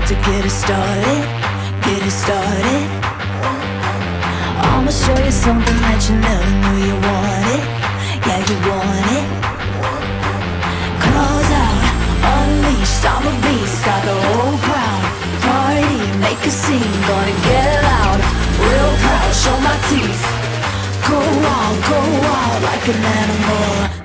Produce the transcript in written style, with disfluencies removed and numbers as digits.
to get it started, get it started. I'ma show you something that you never knew you wanted. Yeah, you want it. Claws out, unleashed, I'm a beast. Got the whole crowd, party, make a scene. Gonna get loud, real proud, show my teeth. Go wild like an animal.